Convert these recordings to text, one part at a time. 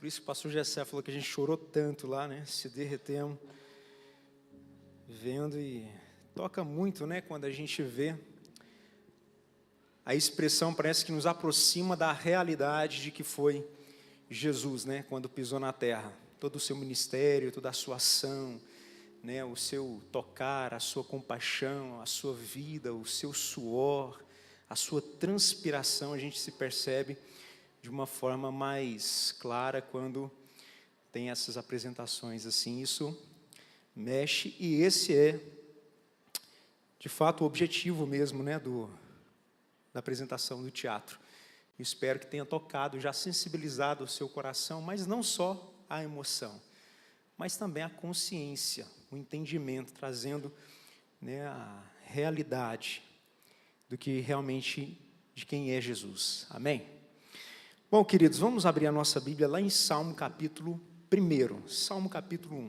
isso que o pastor Gessé falou que a gente chorou tanto lá, né? Se derretemos vendo, e toca muito, né? Quando a gente vê a expressão, parece que nos aproxima da realidade de que foi Jesus, né? Quando pisou na terra, todo o seu ministério, toda a sua ação, né? O seu tocar, a sua compaixão, a sua vida, o seu suor, a sua transpiração, a gente se percebe de uma forma mais clara quando tem essas apresentações assim. Isso mexe, e esse é, de fato, o objetivo mesmo, né, da apresentação do teatro. Eu espero que tenha tocado, já sensibilizado o seu coração, mas não só a emoção, mas também a consciência, o entendimento, trazendo, né, a realidade do que realmente, de quem é Jesus. Amém? Bom, queridos, vamos abrir a nossa Bíblia lá em Salmo capítulo 1. Salmo capítulo 1.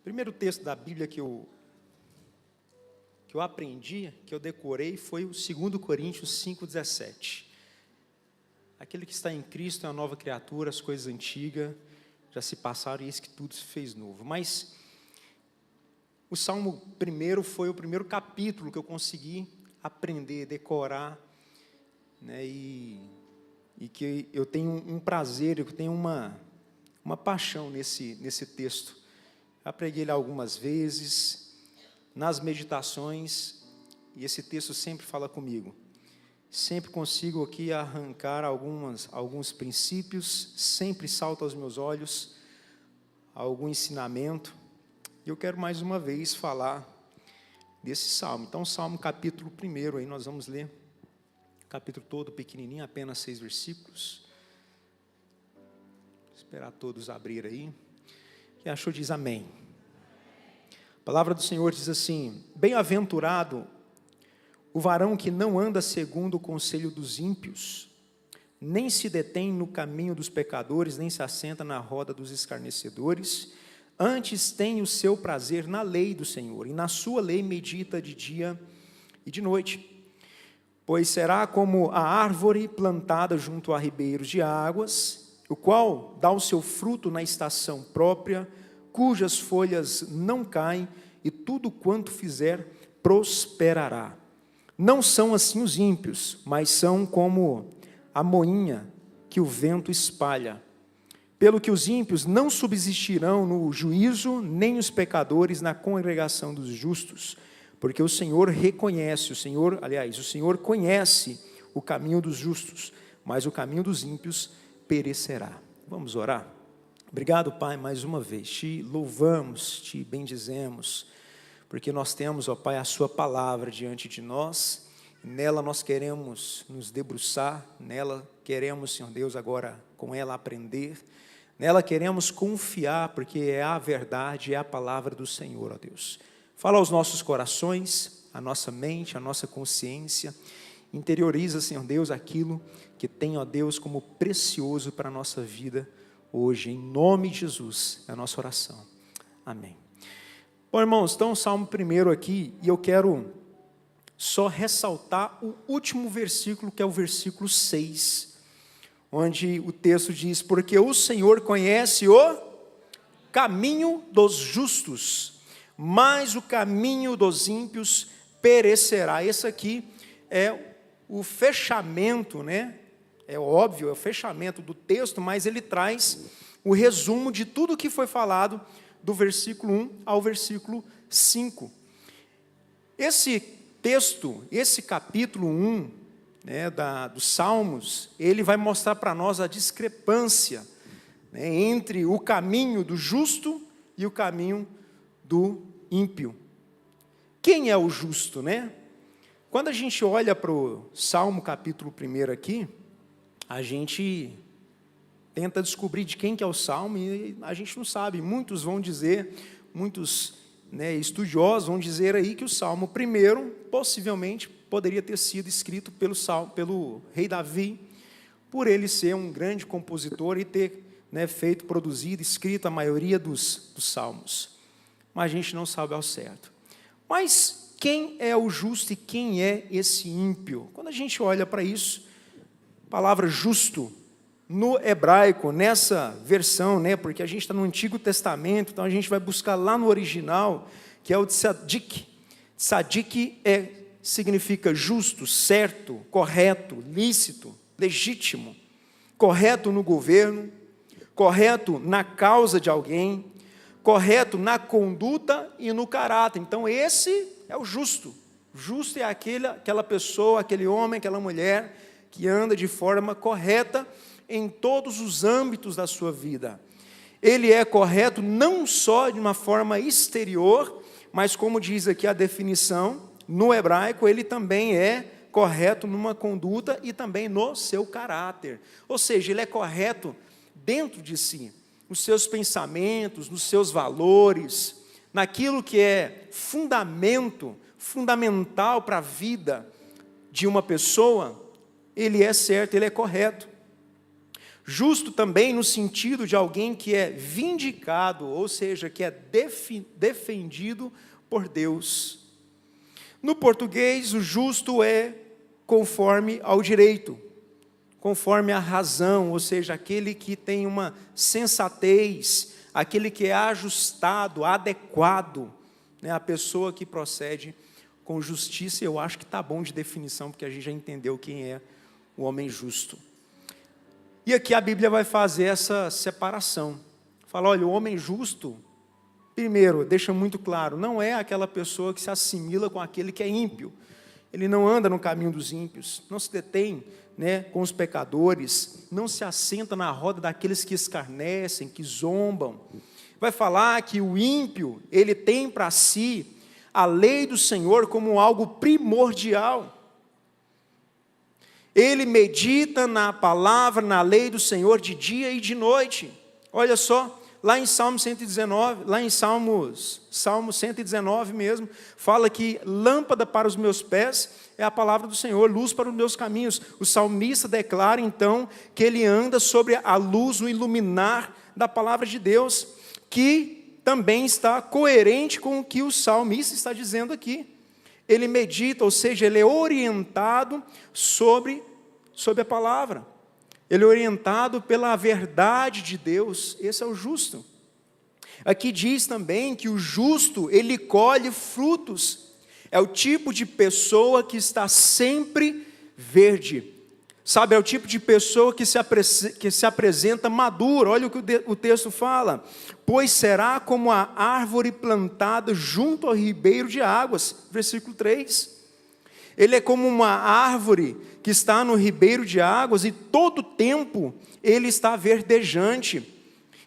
O primeiro texto da Bíblia que eu aprendi, que eu decorei, foi o 2 Coríntios 5,17. Aquele que está em Cristo é uma nova criatura, as coisas antigas já se passaram e eis que tudo se fez novo. Mas o Salmo 1 foi o primeiro capítulo que eu consegui aprender, decorar, né, e que eu tenho um prazer, eu tenho uma paixão nesse texto. Já preguei ele algumas vezes, nas meditações, e esse texto sempre fala comigo. Sempre consigo aqui arrancar alguns princípios, sempre salta aos meus olhos algum ensinamento. E eu quero mais uma vez falar desse salmo. Então, Salmo capítulo 1, aí nós vamos ler o capítulo todo pequenininho, apenas 6 versículos. Vou esperar todos abrir aí. Quem achou diz amém. A palavra do Senhor diz assim: bem-aventurado o varão que não anda segundo o conselho dos ímpios, nem se detém no caminho dos pecadores, nem se assenta na roda dos escarnecedores, antes tem o seu prazer na lei do Senhor, e na sua lei medita de dia e de noite. Pois será como a árvore plantada junto a ribeiros de águas, o qual dá o seu fruto na estação própria, cujas folhas não caem, e tudo quanto fizer prosperará. Não são assim os ímpios, mas são como a moinha que o vento espalha. Pelo que os ímpios não subsistirão no juízo, nem os pecadores na congregação dos justos, porque o Senhor conhece o caminho dos justos, mas o caminho dos ímpios perecerá. Vamos orar? Obrigado, Pai, mais uma vez. Te louvamos, te bendizemos, porque nós temos, ó Pai, a sua palavra diante de nós. Nela nós queremos nos debruçar, nela queremos, Senhor Deus, agora com ela aprender. Nela queremos confiar, porque é a verdade, é a palavra do Senhor, ó Deus. Fala aos nossos corações, a nossa mente, a nossa consciência. Interioriza, Senhor Deus, aquilo que tem, ó Deus, como precioso para a nossa vida hoje. Em nome de Jesus, é a nossa oração. Amém. Bom, irmãos, então o Salmo 1 aqui, e eu quero só ressaltar o último versículo, que é o versículo 6, onde o texto diz: porque o Senhor conhece o caminho dos justos, mas o caminho dos ímpios perecerá. Esse aqui é o fechamento, né? É óbvio, é o fechamento do texto, mas ele traz o resumo de tudo o que foi falado do versículo 1 ao versículo 5. Esse texto, esse capítulo 1, né, dos Salmos, ele vai mostrar para nós a discrepância, né, entre o caminho do justo e o caminho do ímpio. Quem é o justo, né? Quando a gente olha para o Salmo capítulo 1 aqui, a gente tenta descobrir de quem que é o Salmo e a gente não sabe. Muitos vão dizer, estudiosos vão dizer aí que o Salmo 1 possivelmente poderia ter sido escrito pelo rei Davi, por ele ser um grande compositor e ter produzido, escrito a maioria dos salmos. Mas a gente não sabe ao certo. Mas quem é o justo e quem é esse ímpio? Quando a gente olha para isso, a palavra justo, no hebraico, nessa versão, porque a gente está no Antigo Testamento, então a gente vai buscar lá no original, que é o tzadik. Tzadik significa justo, certo, correto, lícito, legítimo, correto no governo, correto na causa de alguém, correto na conduta e no caráter. Então esse é o justo. Justo é aquela pessoa, aquele homem, aquela mulher que anda de forma correta em todos os âmbitos da sua vida. Ele é correto não só de uma forma exterior, mas como diz aqui a definição, no hebraico, ele também é correto numa conduta e também no seu caráter. Ou seja, ele é correto dentro de si, nos seus pensamentos, nos seus valores, naquilo que é fundamental para a vida de uma pessoa, ele é certo, ele é correto. Justo também no sentido de alguém que é vindicado, ou seja, que é defendido por Deus. No português, o justo é conforme ao direito, conforme à razão, ou seja, aquele que tem uma sensatez, aquele que é ajustado, adequado, a pessoa que procede com justiça. Eu acho que está bom de definição, porque a gente já entendeu quem é o homem justo. E aqui a Bíblia vai fazer essa separação. Fala, olha, o homem justo, primeiro, deixa muito claro, não é aquela pessoa que se assimila com aquele que é ímpio. Ele não anda no caminho dos ímpios, não se detém com os pecadores, não se assenta na roda daqueles que escarnecem, que zombam. Vai falar que o ímpio, ele tem para si a lei do Senhor como algo primordial. Ele medita na palavra, na lei do Senhor de dia e de noite. Olha só, lá em Salmo 119, lá em Salmo 119 mesmo, fala que lâmpada para os meus pés é a palavra do Senhor, luz para os meus caminhos. O salmista declara então que ele anda sobre a luz, o iluminar da palavra de Deus, que também está coerente com o que o salmista está dizendo aqui. Ele medita, ou seja, ele é orientado sobre a palavra. Ele é orientado pela verdade de Deus. Esse é o justo. Aqui diz também que o justo, ele colhe frutos. É o tipo de pessoa que está sempre verde. Sabe, é o tipo de pessoa que se apresenta madura. Olha o que o texto fala. Pois será como a árvore plantada junto ao ribeiro de águas. Versículo 3. Ele é como uma árvore que está no ribeiro de águas e todo tempo ele está verdejante.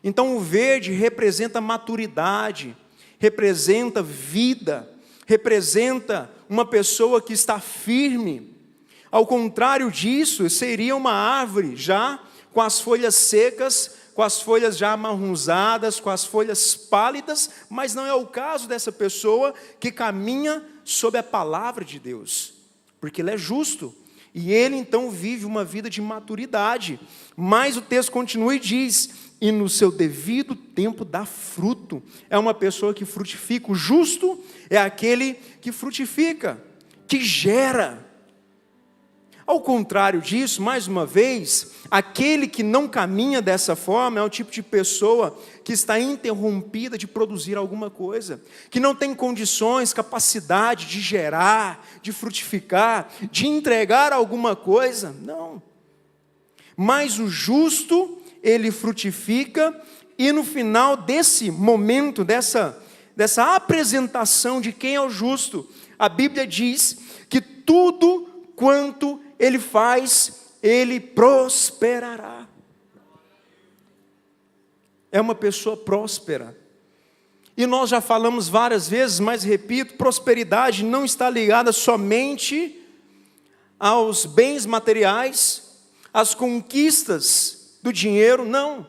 Então o verde representa maturidade, representa vida, representa uma pessoa que está firme. Ao contrário disso, seria uma árvore já com as folhas secas, com as folhas já amarronzadas, com as folhas pálidas, mas não é o caso dessa pessoa que caminha sob a palavra de Deus, porque ele é justo, e ele então vive uma vida de maturidade. Mas o texto continua e diz, e no seu devido tempo dá fruto. É uma pessoa que frutifica. O justo é aquele que frutifica, que gera. Ao contrário disso, mais uma vez, aquele que não caminha dessa forma é o tipo de pessoa que está interrompida de produzir alguma coisa, que não tem condições, capacidade de gerar, de frutificar, de entregar alguma coisa. Não. Mas o justo, ele frutifica, e no final desse momento, dessa apresentação de quem é o justo, a Bíblia diz que tudo quanto ele faz, ele prosperará. É uma pessoa próspera. E nós já falamos várias vezes, mas repito, prosperidade não está ligada somente aos bens materiais, às conquistas do dinheiro, não.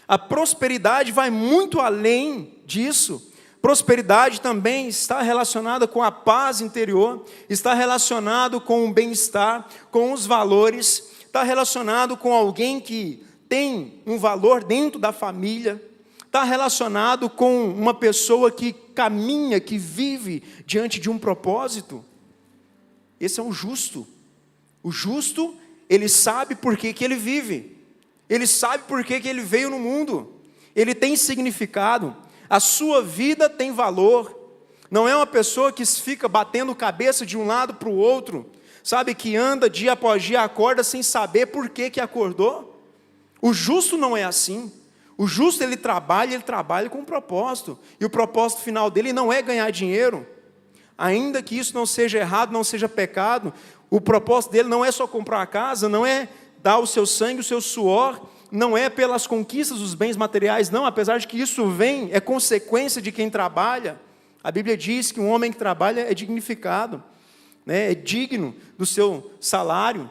A prosperidade vai muito além disso. Prosperidade também está relacionada com a paz interior, está relacionado com o bem-estar, com os valores. está relacionado com alguém que tem um valor dentro da família, está relacionado com uma pessoa que caminha, que vive diante de um propósito. Esse é o justo. O justo, ele sabe por que ele vive, ele sabe por que ele veio no mundo, ele tem significado, a sua vida tem valor. Não é uma pessoa que fica batendo cabeça de um lado para o outro, sabe, que anda dia após dia, acorda sem saber por que acordou. O justo não é assim. O justo, ele trabalha com um propósito, e o propósito final dele não é ganhar dinheiro, ainda que isso não seja errado, não seja pecado. O propósito dele não é só comprar a casa, não é dar o seu sangue, o seu suor, não é pelas conquistas dos bens materiais, não, apesar de que isso é consequência de quem trabalha. A Bíblia diz que um homem que trabalha é dignificado, né? É digno do seu salário.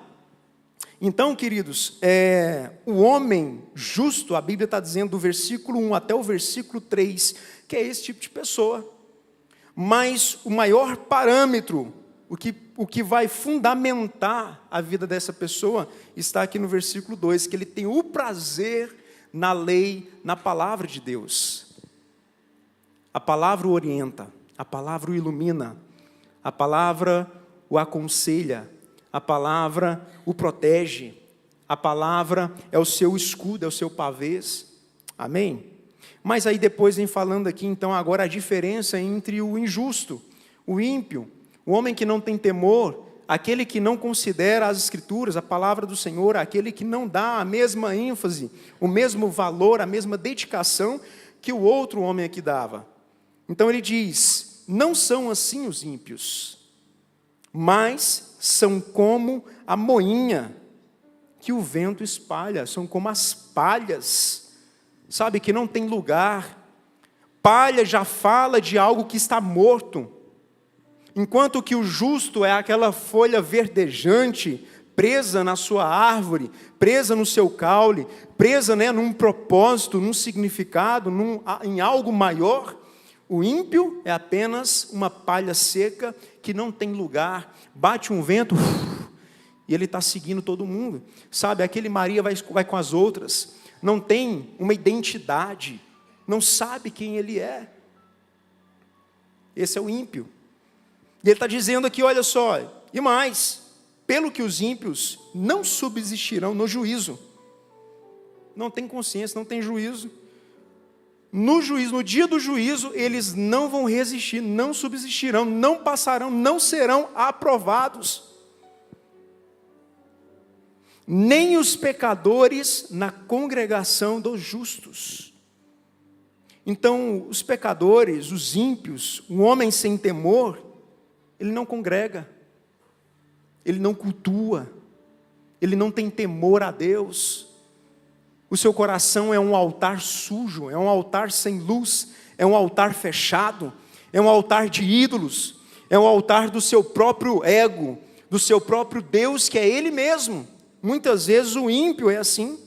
Então, queridos, o homem justo, a Bíblia está dizendo do versículo 1 até o versículo 3, que é esse tipo de pessoa. Mas o maior parâmetro, o que vai fundamentar a vida dessa pessoa, está aqui no versículo 2, que ele tem o prazer na lei, na palavra de Deus. A palavra o orienta, a palavra o ilumina, a palavra o aconselha, a palavra o protege, a palavra é o seu escudo, é o seu pavês. Amém? Mas aí depois vem falando aqui, então, agora a diferença entre o injusto, o ímpio, o homem que não tem temor, aquele que não considera as Escrituras, a palavra do Senhor, aquele que não dá a mesma ênfase, o mesmo valor, a mesma dedicação que o outro homem aqui dava. Então ele diz, não são assim os ímpios, mas são como a moinha que o vento espalha, são como as palhas, sabe, que não tem lugar. Palha já fala de algo que está morto, enquanto que o justo é aquela folha verdejante, presa na sua árvore, presa no seu caule, presa, né, num propósito, num significado, em algo maior. O ímpio é apenas uma palha seca que não tem lugar, bate um vento e ele está seguindo todo mundo, sabe, aquele Maria vai com as outras, não tem uma identidade, não sabe quem ele é. Esse é o ímpio. E ele está dizendo aqui, olha só, e mais, pelo que os ímpios não subsistirão no juízo, não tem consciência, não tem juízo. No juízo, no dia do juízo, eles não vão resistir, não subsistirão, não passarão, não serão aprovados. Nem os pecadores na congregação dos justos. Então, os pecadores, os ímpios, um homem sem temor, ele não congrega, ele não cultua, ele não tem temor a Deus. O seu coração é um altar sujo, é um altar sem luz, é um altar fechado, é um altar de ídolos, é um altar do seu próprio ego, do seu próprio Deus, que é Ele mesmo. Muitas vezes o ímpio é assim.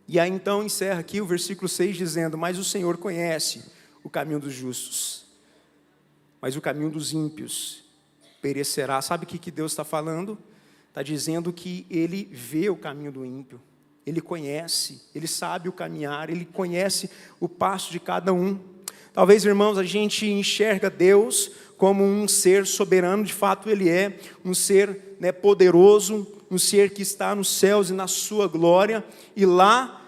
E aí então encerra aqui o versículo 6 dizendo, mas o Senhor conhece o caminho dos justos, mas o caminho dos ímpios perecerá. Sabe o que Deus está falando? Está dizendo que Ele vê o caminho do ímpio, Ele conhece, Ele sabe o caminhar, Ele conhece o passo de cada um. Talvez, irmãos, a gente enxerga Deus como um ser soberano, de fato Ele é, um ser, né, poderoso, um ser que está nos céus e na sua glória, e lá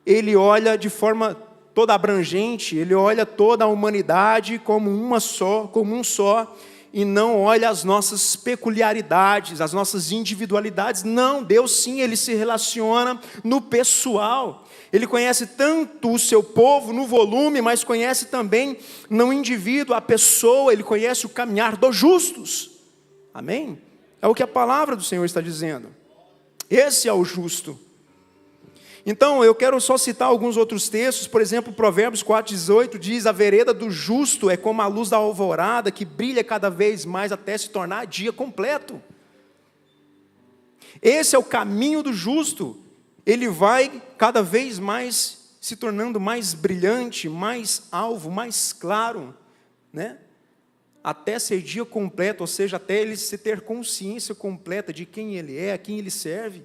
Ele olha de forma toda abrangente, Ele olha toda a humanidade como uma só, como um só, e não olha as nossas peculiaridades, as nossas individualidades. Não, Deus sim, Ele se relaciona no pessoal. Ele conhece tanto o seu povo no volume, mas conhece também no indivíduo, a pessoa. Ele conhece o caminhar dos justos. Amém? É o que a palavra do Senhor está dizendo. Esse é o justo. Então, eu quero só citar alguns outros textos. Por exemplo, Provérbios 4,18 diz, a vereda do justo é como a luz da alvorada, que brilha cada vez mais até se tornar dia completo. Esse é o caminho do justo. Ele vai cada vez mais se tornando mais brilhante, mais alvo, mais claro, né? até ser dia completo, ou seja, até ele se ter consciência completa de quem ele é, a quem ele serve.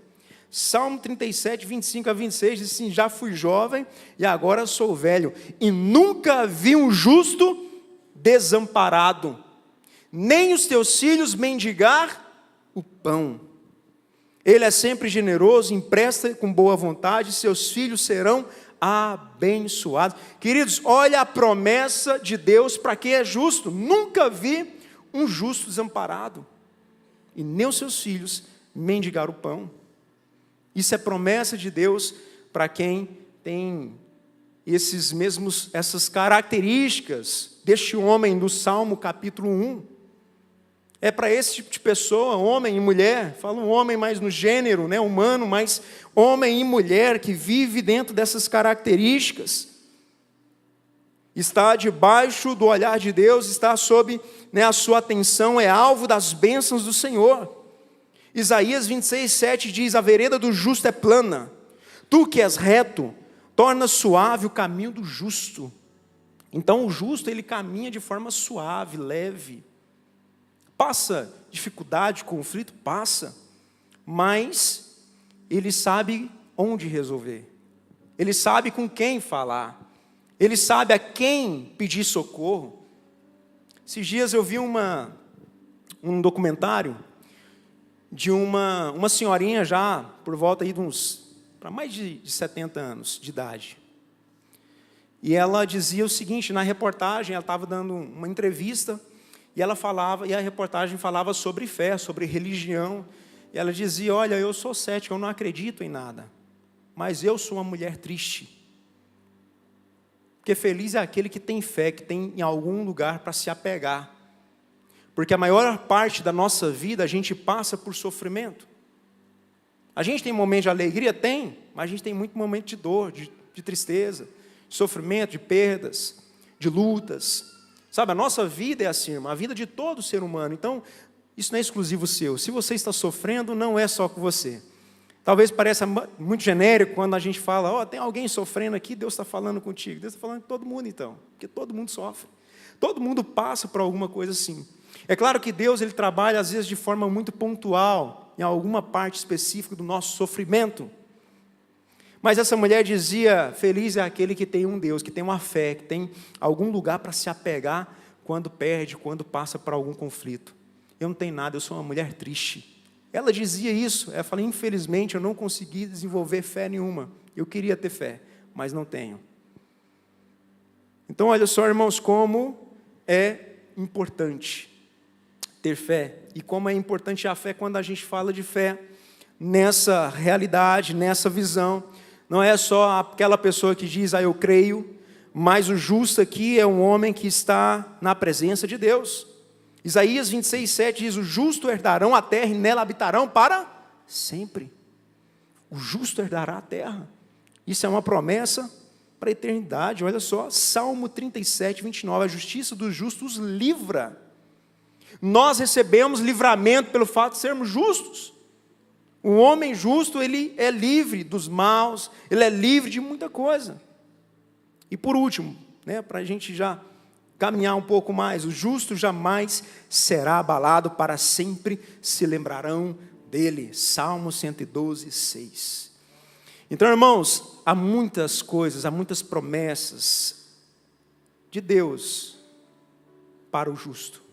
Salmo 37, 25 a 26, diz assim: já fui jovem e agora sou velho, e nunca vi um justo desamparado, nem os teus filhos mendigar o pão. Ele é sempre generoso, empresta com boa vontade, seus filhos serão abençoados. Queridos, olha a promessa de Deus para quem é justo. Nunca vi um justo desamparado, e nem os seus filhos mendigar o pão. Isso é promessa de Deus para quem tem essas características deste homem do Salmo capítulo 1. É para esse tipo de pessoa, homem e mulher, falo homem mais no gênero, né, humano, mas homem e mulher que vive dentro dessas características, está debaixo do olhar de Deus, está sob, né, a sua atenção, é alvo das bênçãos do Senhor. Isaías 26, 7 diz: a vereda do justo é plana, tu que és reto, torna suave o caminho do justo. Então o justo, ele caminha de forma suave, leve. Passa dificuldade, conflito, passa, mas ele sabe onde resolver, ele sabe com quem falar, ele sabe a quem pedir socorro. Esses dias eu vi um documentário de uma senhorinha já por volta aí de para mais de 70 anos de idade. E ela dizia o seguinte, na reportagem, ela estava dando uma entrevista, e a reportagem falava sobre fé, sobre religião, e ela dizia: olha, eu sou cética, eu não acredito em nada, mas eu sou uma mulher triste, porque feliz é aquele que tem fé, que tem em algum lugar para se apegar, porque a maior parte da nossa vida a gente passa por sofrimento. A gente tem momentos de alegria? Tem, mas a gente tem muito momento de dor, de tristeza, de sofrimento, de perdas, de lutas. Sabe, a nossa vida é assim, irmão, a vida de todo ser humano. Então, isso não é exclusivo seu. Se você está sofrendo, não é só com você. Talvez pareça muito genérico quando a gente fala: ó, tem alguém sofrendo aqui, Deus está falando contigo. Deus está falando com todo mundo, então, porque todo mundo sofre. Todo mundo passa por alguma coisa assim. É claro que Deus, ele trabalha às vezes de forma muito pontual, em alguma parte específica do nosso sofrimento. Mas essa mulher dizia: feliz é aquele que tem um Deus, que tem uma fé, que tem algum lugar para se apegar quando perde, quando passa por algum conflito. Eu não tenho nada, eu sou uma mulher triste. Ela dizia isso. Ela falou: infelizmente eu não consegui desenvolver fé nenhuma. Eu queria ter fé, mas não tenho. Então olha só, irmãos, como é importante ter fé. E como é importante a fé quando a gente fala de fé nessa realidade, nessa visão. Não é só aquela pessoa que diz: eu creio, mas o justo aqui é um homem que está na presença de Deus. Isaías 26, 7 diz: o justo herdarão a terra e nela habitarão para sempre. O justo herdará a terra. Isso é uma promessa para a eternidade. Olha só, Salmo 37, 29, a justiça dos justos livra. Nós recebemos livramento pelo fato de sermos justos. O homem justo, ele é livre dos maus, ele é livre de muita coisa. E por último, né, para a gente já caminhar um pouco mais, o justo jamais será abalado, para sempre se lembrarão dele. Salmo 112, 6. Então, irmãos, há muitas coisas, há muitas promessas de Deus para o justo.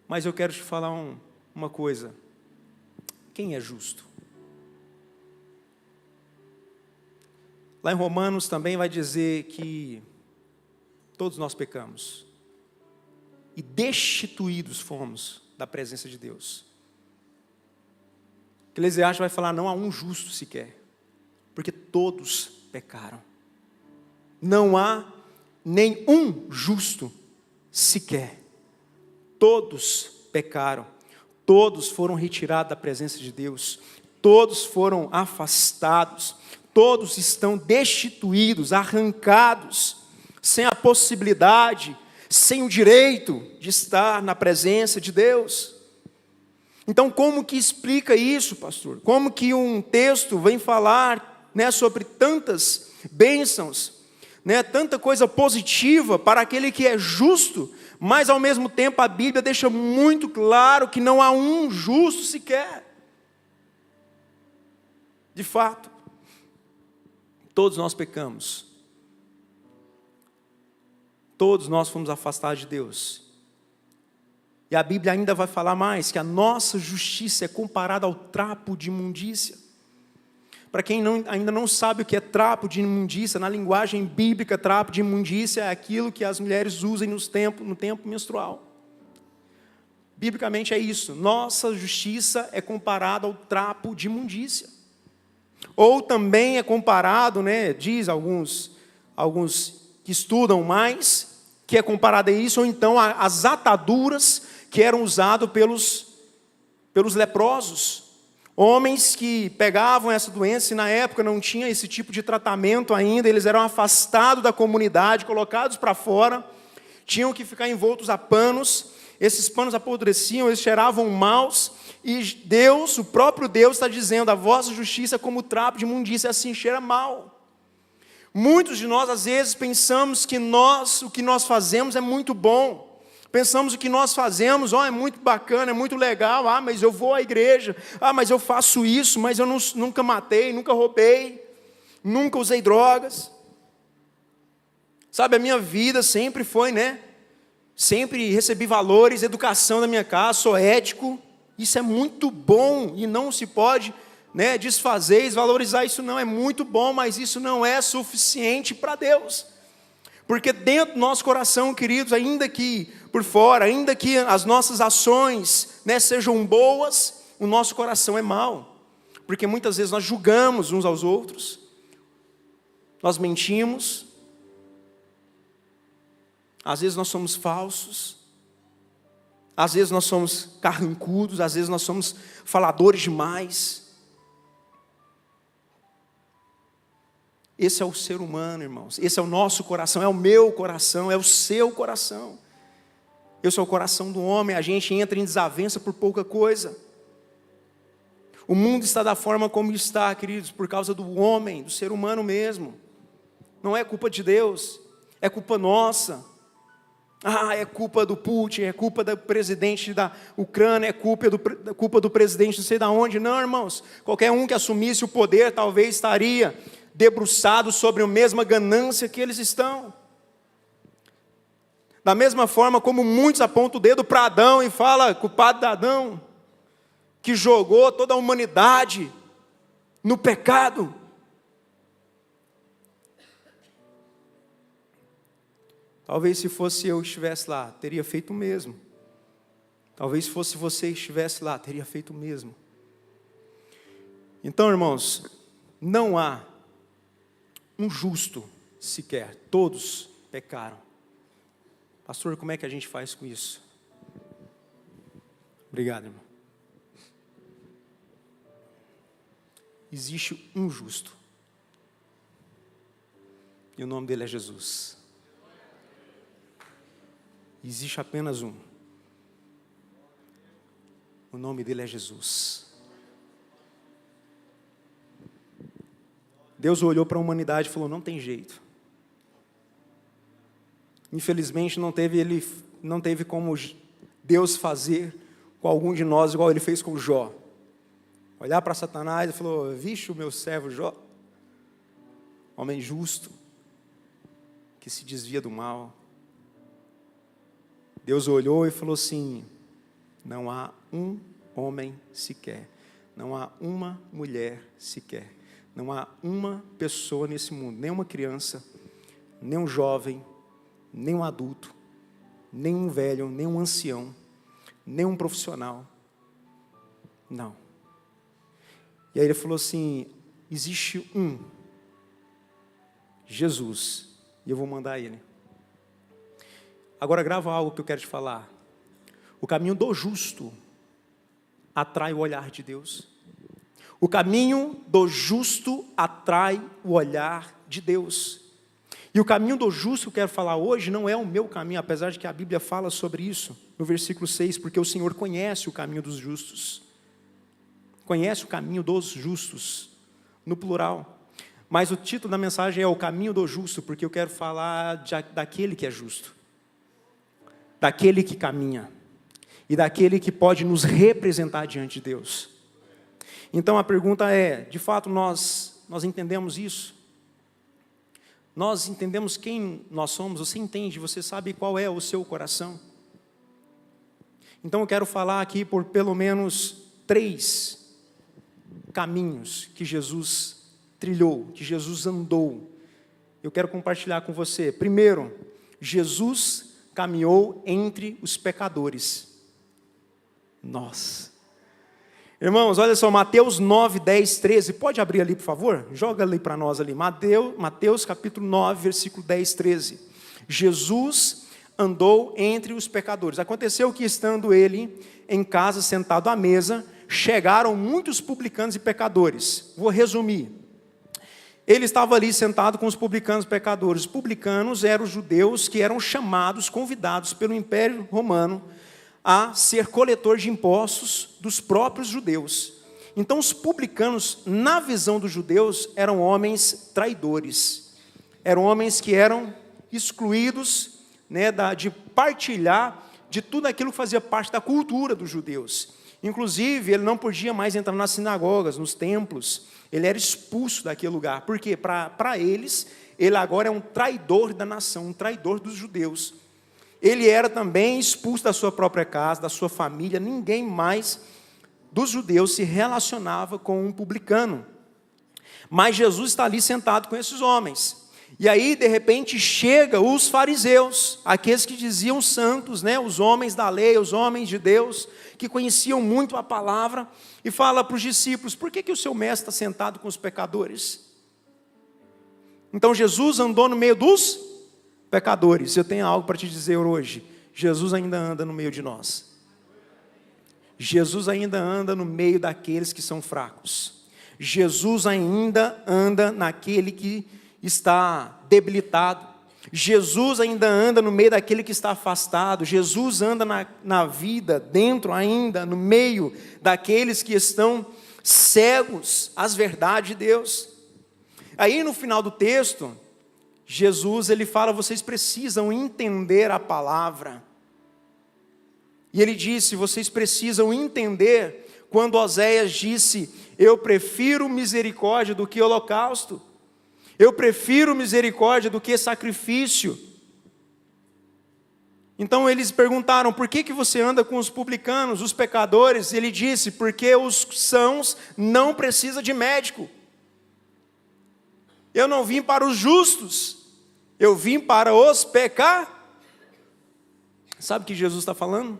Mas eu quero te falar uma coisa. Quem é justo? Lá em Romanos também vai dizer que todos nós pecamos e destituídos fomos da presença de Deus. Eclesiastes vai falar: não há um justo sequer, porque todos pecaram. Não há nenhum justo sequer. Todos pecaram, todos foram retirados da presença de Deus, todos foram afastados, todos estão destituídos, arrancados, sem a possibilidade, sem o direito de estar na presença de Deus. Então, como que explica isso, pastor? Como que um texto vem falar, né, sobre tantas bênçãos, né, tanta coisa positiva para aquele que é justo, mas ao mesmo tempo a Bíblia deixa muito claro que não há um justo sequer. De fato, todos nós pecamos. Todos nós fomos afastados de Deus. E a Bíblia ainda vai falar mais, que a nossa justiça é comparada ao trapo de imundícia. Para quem ainda não sabe o que é trapo de imundícia, na linguagem bíblica, trapo de imundícia é aquilo que as mulheres usam no tempo menstrual. Biblicamente é isso, nossa justiça é comparada ao trapo de imundícia. Ou também é comparado, né, diz alguns que estudam mais, que é comparado a isso, ou então às ataduras que eram usadas pelos leprosos. Homens que pegavam essa doença e na época não tinha esse tipo de tratamento ainda, eles eram afastados da comunidade, colocados para fora, tinham que ficar envoltos a panos, esses panos apodreciam, eles cheiravam maus, e Deus, o próprio Deus está dizendo, a vossa justiça é como trapo de imundícia, assim cheira mal. Muitos de nós às vezes pensamos que o que nós fazemos é muito bom, pensamos o que nós fazemos, é muito bacana, é muito legal, mas eu vou à igreja, mas eu faço isso, mas eu nunca matei, nunca roubei, nunca usei drogas. Sabe, a minha vida sempre foi, né? Sempre recebi valores, educação na minha casa, sou ético, isso é muito bom e não se pode, né, desfazer, desvalorizar, isso não é muito bom, mas isso não é suficiente para Deus. Porque dentro do nosso coração, queridos, ainda que por fora, ainda que as nossas ações, né, sejam boas, o nosso coração é mau. Porque muitas vezes nós julgamos uns aos outros, nós mentimos, às vezes nós somos falsos, às vezes nós somos carrancudos, às vezes nós somos faladores demais. Esse é o ser humano, irmãos. Esse é o nosso coração, é o meu coração, é o seu coração. Eu sou o coração do homem, a gente entra em desavença por pouca coisa. O mundo está da forma como está, queridos, por causa do homem, do ser humano mesmo. Não é culpa de Deus, é culpa nossa. É culpa do Putin, é culpa do presidente da Ucrânia, é culpa do presidente não sei de onde. Não, irmãos, qualquer um que assumisse o poder talvez estaria debruçado sobre a mesma ganância que eles estão. Da mesma forma como muitos apontam o dedo para Adão e falam, culpado de Adão, que jogou toda a humanidade no pecado. Talvez se fosse eu que estivesse lá, teria feito o mesmo. Talvez se fosse você que estivesse lá, teria feito o mesmo. Então, irmãos, não há um justo sequer, todos pecaram. Pastor, como é que a gente faz com isso? Obrigado, irmão. Existe um justo, e o nome dele é Jesus. Existe apenas um. O nome dele é Jesus. Deus olhou para a humanidade e falou, não tem jeito. Infelizmente não teve como Deus fazer com algum de nós igual ele fez com Jó. Olhar para Satanás e falou, vixe o meu servo Jó, homem justo, que se desvia do mal. Deus olhou e falou assim, não há um homem sequer, não há uma mulher sequer, não há uma pessoa nesse mundo, nem uma criança, nem um jovem, nem um adulto, nem um velho, nem um ancião, nem um profissional, não. E aí ele falou assim, existe um, Jesus, e eu vou mandar ele. Agora grava algo que eu quero te falar. O caminho do justo atrai o olhar de Deus. O caminho do justo atrai o olhar de Deus. E o caminho do justo que eu quero falar hoje não é o meu caminho, apesar de que a Bíblia fala sobre isso, no versículo 6, porque o Senhor conhece o caminho dos justos. Conhece o caminho dos justos, no plural. Mas o título da mensagem é O Caminho do Justo, porque eu quero falar daquele que é justo, daquele que caminha, e daquele que pode nos representar diante de Deus. Então a pergunta é, de fato nós entendemos isso? Nós entendemos quem nós somos? Você entende, você sabe qual é o seu coração? Então eu quero falar aqui por pelo menos 3 caminhos que Jesus trilhou, que Jesus andou. Eu quero compartilhar com você. Primeiro, Jesus caminhou entre os pecadores. Nossa. Irmãos, olha só, Mateus 9, 10, 13. Pode abrir ali, por favor? Joga ali para nós ali. Mateus capítulo 9, versículo 10, 13. Jesus andou entre os pecadores. Aconteceu que, estando ele em casa, sentado à mesa, chegaram muitos publicanos e pecadores. Vou resumir. Ele estava ali sentado com os publicanos e pecadores. Os publicanos eram os judeus que eram chamados, convidados pelo Império Romano a ser coletor de impostos dos próprios judeus. Então os publicanos, na visão dos judeus, eram homens traidores. Eram homens que eram excluídos, né, de partilhar de tudo aquilo que fazia parte da cultura dos judeus. Inclusive, ele não podia mais entrar nas sinagogas, nos templos. Ele era expulso daquele lugar. Por quê? Para eles, ele agora é um traidor da nação, um traidor dos judeus. Ele era também expulso da sua própria casa, da sua família. Ninguém mais dos judeus se relacionava com um publicano. Mas Jesus está ali sentado com esses homens. E aí, de repente, chega os fariseus, aqueles que diziam santos, né? Os homens da lei, os homens de Deus, que conheciam muito a palavra, e fala para os discípulos: por que o seu mestre está sentado com os pecadores? Então Jesus andou no meio dos pecadores. Eu tenho algo para te dizer hoje: Jesus ainda anda no meio de nós. Jesus ainda anda no meio daqueles que são fracos. Jesus ainda anda naquele que está debilitado. Jesus ainda anda no meio daquele que está afastado. Jesus anda na vida, dentro ainda, no meio daqueles que estão cegos às verdades de Deus. Aí no final do texto, Jesus ele fala: vocês precisam entender a palavra. E ele disse: vocês precisam entender quando Oséias disse: eu prefiro misericórdia do que holocausto. Eu prefiro misericórdia do que sacrifício. Então eles perguntaram: por que você anda com os publicanos, os pecadores? Ele disse: porque os sãos não precisam de médico. Eu não vim para os justos, eu vim para os pecadores. Sabe o que Jesus está falando?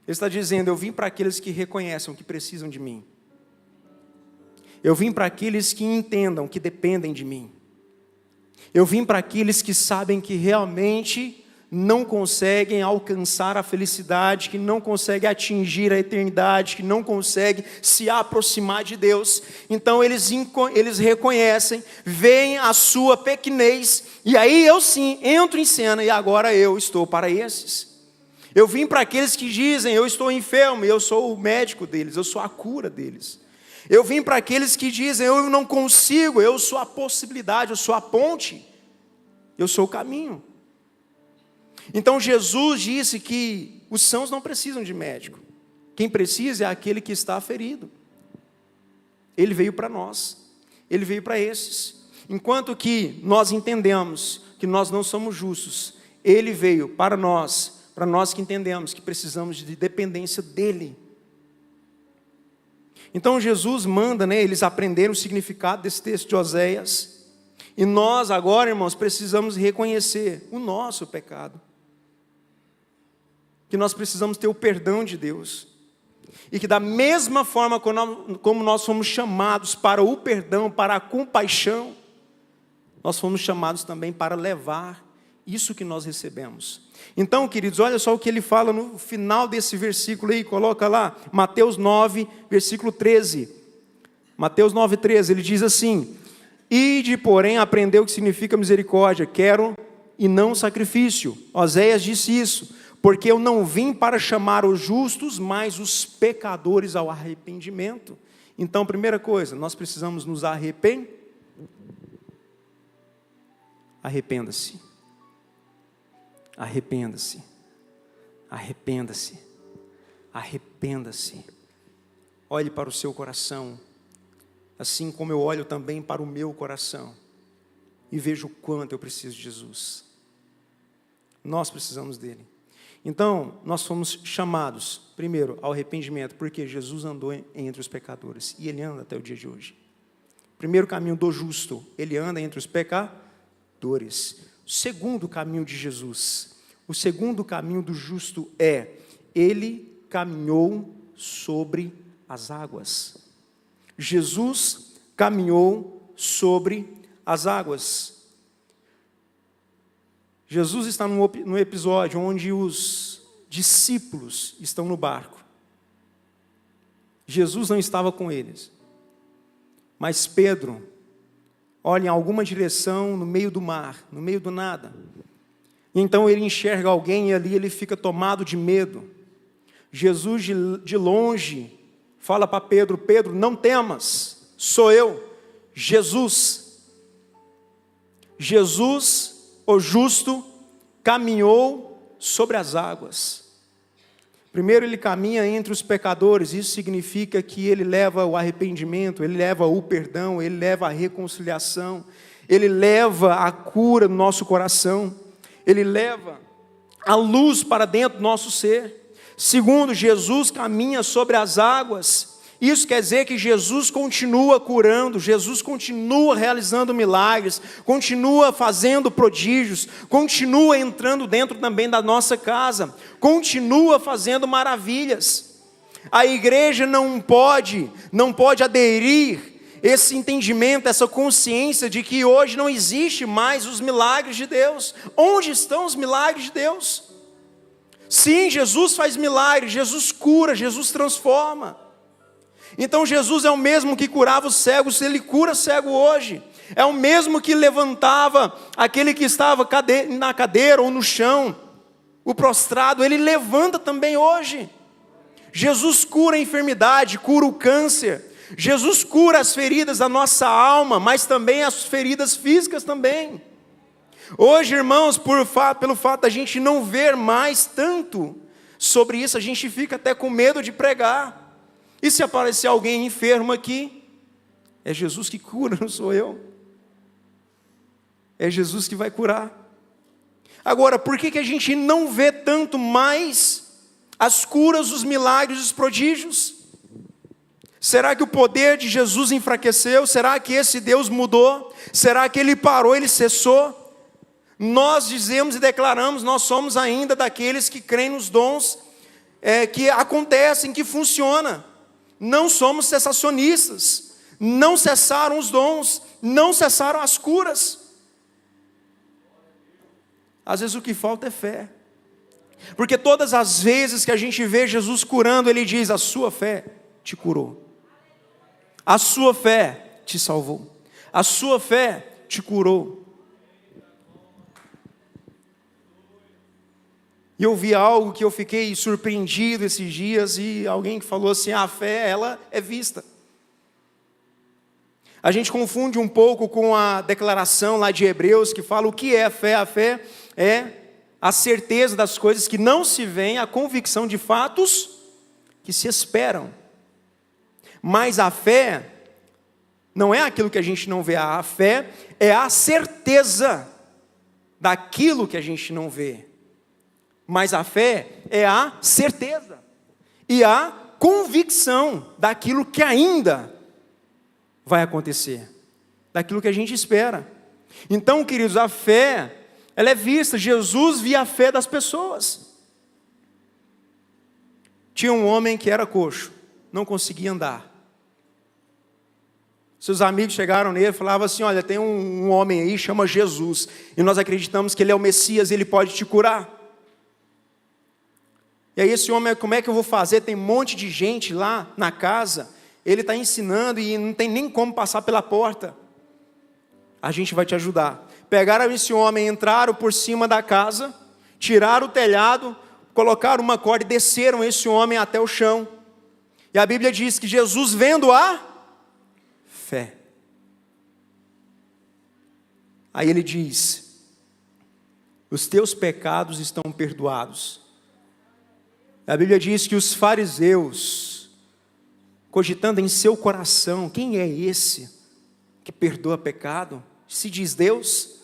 Ele está dizendo: eu vim para aqueles que reconhecem que precisam de mim. Eu vim para aqueles que entendam que dependem de mim. Eu vim para aqueles que sabem que realmente não conseguem alcançar a felicidade, que não conseguem atingir a eternidade, que não conseguem se aproximar de Deus. Então eles reconhecem, veem a sua pequenez, e aí eu sim entro em cena, e agora eu estou para esses. Eu vim para aqueles que dizem: eu estou enfermo, eu sou o médico deles, eu sou a cura deles. Eu vim para aqueles que dizem: eu não consigo, eu sou a possibilidade, eu sou a ponte, eu sou o caminho. Então Jesus disse que os sãos não precisam de médico. Quem precisa é aquele que está ferido. Ele veio para nós, ele veio para esses. Enquanto que nós entendemos que nós não somos justos, ele veio para nós que entendemos que precisamos de dependência dele. Então Jesus manda, né, eles aprenderam o significado desse texto de Oséias. E nós agora, irmãos, precisamos reconhecer o nosso pecado. Que nós precisamos ter o perdão de Deus. E que da mesma forma como nós fomos chamados para o perdão, para a compaixão, nós fomos chamados também para levar isso que nós recebemos. Então, queridos, olha só o que ele fala no final desse versículo aí, coloca lá, Mateus 9, versículo 13. Mateus 9, 13, ele diz assim: ide, porém, aprendeu o que significa misericórdia, quero e não sacrifício. Oséias disse isso, porque eu não vim para chamar os justos, mas os pecadores ao arrependimento. Então, primeira coisa, nós precisamos nos arrepender. Arrependa-se. Arrependa-se. Arrependa-se. Arrependa-se. Olhe para o seu coração, assim como eu olho também para o meu coração, e vejo o quanto eu preciso de Jesus. Nós precisamos dele. Então, nós fomos chamados, primeiro, ao arrependimento, porque Jesus andou entre os pecadores, e ele anda até o dia de hoje. Primeiro caminho do justo, ele anda entre os pecadores. O segundo caminho de Jesus, o segundo caminho do justo é, ele caminhou sobre as águas. Jesus caminhou sobre as águas. Jesus está no episódio onde os discípulos estão no barco. Jesus não estava com eles. Mas Pedro olha em alguma direção no meio do mar, no meio do nada. E então ele enxerga alguém e ali ele fica tomado de medo. Jesus de longe fala para Pedro: Pedro, não temas, sou eu, Jesus. Jesus, o justo, caminhou sobre as águas. Primeiro ele caminha entre os pecadores, isso significa que ele leva o arrependimento, ele leva o perdão, ele leva a reconciliação, ele leva a cura no nosso coração, ele leva a luz para dentro do nosso ser. Segundo, Jesus caminha sobre as águas. Isso quer dizer que Jesus continua curando, Jesus continua realizando milagres, continua fazendo prodígios, continua entrando dentro também da nossa casa, continua fazendo maravilhas. A igreja não pode aderir esse entendimento, essa consciência de que hoje não existe mais os milagres de Deus. Onde estão os milagres de Deus? Sim, Jesus faz milagres, Jesus cura, Jesus transforma. Então Jesus é o mesmo que curava os cegos, ele cura cego hoje. É o mesmo que levantava aquele que estava na cadeira ou no chão, o prostrado, ele levanta também hoje. Jesus cura a enfermidade, cura o câncer. Jesus cura as feridas da nossa alma, mas também as feridas físicas também. Hoje, irmãos, pelo fato da gente não ver mais tanto sobre isso, a gente fica até com medo de pregar. E se aparecer alguém enfermo aqui, é Jesus que cura, não sou eu. É Jesus que vai curar. Agora, por que a gente não vê tanto mais as curas, os milagres, os prodígios? Será que o poder de Jesus enfraqueceu? Será que esse Deus mudou? Será que ele parou, ele cessou? Nós dizemos e declaramos, nós somos ainda daqueles que creem nos dons que acontecem, que funcionam. Não somos cessacionistas, não cessaram os dons, não cessaram as curas. Às vezes o que falta é fé, porque todas as vezes que a gente vê Jesus curando, ele diz: a sua fé te curou, a sua fé te salvou, a sua fé te curou. E eu vi algo que eu fiquei surpreendido esses dias, e alguém que falou assim: a fé, ela é vista. A gente confunde um pouco com a declaração lá de Hebreus, que fala o que é a fé. A fé é a certeza das coisas que não se veem, a convicção de fatos que se esperam. Mas a fé não é aquilo que a gente não vê, a fé é a certeza daquilo que a gente não vê. Mas a fé é a certeza e a convicção daquilo que ainda vai acontecer, daquilo que a gente espera. Então, queridos, a fé, ela é vista. Jesus via a fé das pessoas. Tinha um homem que era coxo, não conseguia andar. Seus amigos chegaram nele e falavam assim: olha, tem um homem aí, chama Jesus, e nós acreditamos que ele é o Messias, ele pode te curar. E aí esse homem: como é que eu vou fazer? Tem um monte de gente lá na casa, ele está ensinando e não tem nem como passar pela porta. A gente vai te ajudar. Pegaram esse homem, entraram por cima da casa, tiraram o telhado, colocaram uma corda e desceram esse homem até o chão. E a Bíblia diz que Jesus, vendo a fé, aí ele diz: os teus pecados estão perdoados. A Bíblia diz que os fariseus, cogitando em seu coração, quem é esse que perdoa pecado? Se diz Deus.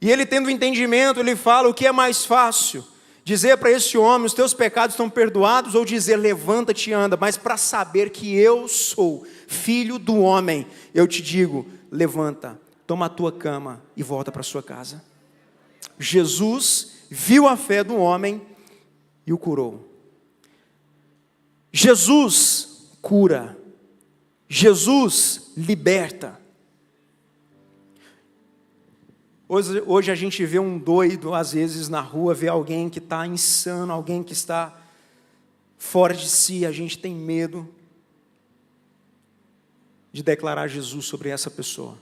E ele, tendo entendimento, ele fala: o que é mais fácil? Dizer para esse homem: os teus pecados estão perdoados, ou dizer: levanta-te e anda? Mas para saber que eu sou filho do homem, eu te digo: levanta, toma a tua cama e volta para sua casa. Jesus viu a fé do homem e o curou. Jesus cura. Jesus liberta. Hoje a gente vê um doido, às vezes, na rua, vê alguém que está insano, alguém que está fora de si. A gente tem medo de declarar Jesus sobre essa pessoa.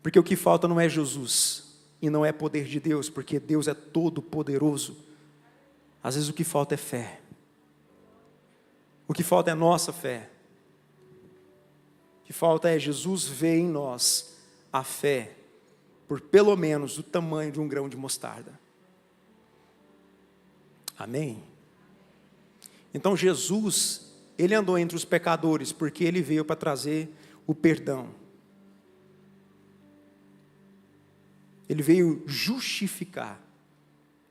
Porque o que falta não é Jesus, e não é poder de Deus, porque Deus é todo poderoso. Às vezes o que falta é fé. O que falta é nossa fé. O que falta é Jesus ver em nós a fé, por pelo menos o tamanho de um grão de mostarda. Amém? Então Jesus, ele andou entre os pecadores, porque ele veio para trazer o perdão. Ele veio justificar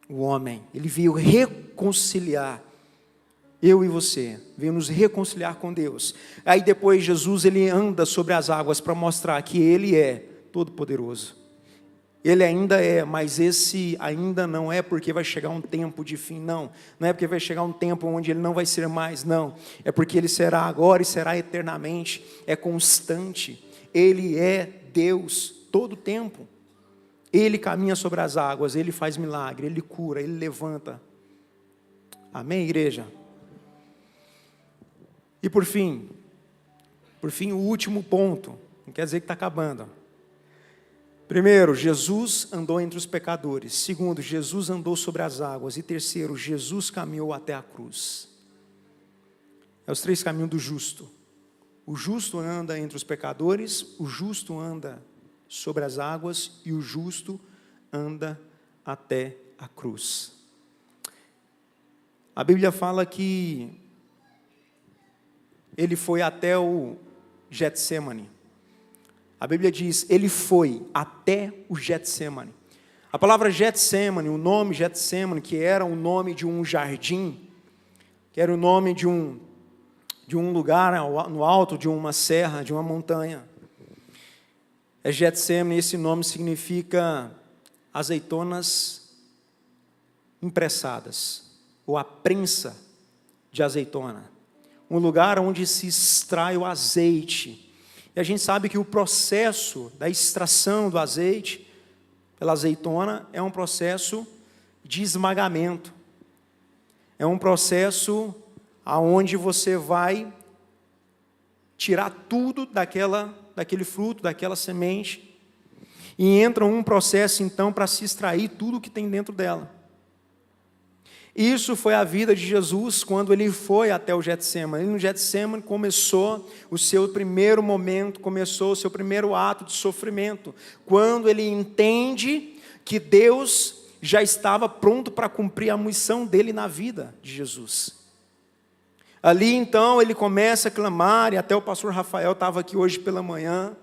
o homem, ele veio reconciliar eu e você, veio nos reconciliar com Deus. Aí depois Jesus, ele anda sobre as águas para mostrar que ele é todo poderoso. Ele ainda é, mas esse ainda não é porque vai chegar um tempo de fim, não. Não é porque vai chegar um tempo onde ele não vai ser mais, não. É porque ele será agora e será eternamente, é constante. Ele é Deus todo o tempo. Ele caminha sobre as águas, ele faz milagre, ele cura, ele levanta. Amém, igreja? E por fim, o último ponto, não quer dizer que está acabando. Primeiro, Jesus andou entre os pecadores. Segundo, Jesus andou sobre as águas. E terceiro, Jesus caminhou até a cruz. É os três caminhos do justo. O justo anda entre os pecadores, o justo anda sobre as águas e o justo anda até a cruz. A Bíblia fala que ele foi até o Getsemane. A Bíblia diz, ele foi até o Getsemane. A palavra Getsemane, o nome Getsemane, que era o nome de um jardim, que era o nome de um lugar no alto de uma serra, de uma montanha. Getsemane, esse nome significa azeitonas impressadas, ou a prensa de azeitona. Um lugar onde se extrai o azeite. E a gente sabe que o processo da extração do azeite pela azeitona é um processo de esmagamento. É um processo aonde você vai tirar tudo daquele fruto, daquela semente, e entra um processo então para se extrair tudo que tem dentro dela. Isso foi a vida de Jesus quando ele foi até o Getsemane. No Getsemane começou o seu primeiro momento, começou o seu primeiro ato de sofrimento, quando ele entende que Deus já estava pronto para cumprir a missão dele na vida de Jesus. Ali então ele começa a clamar, e até o pastor Rafael estava aqui hoje pela manhã,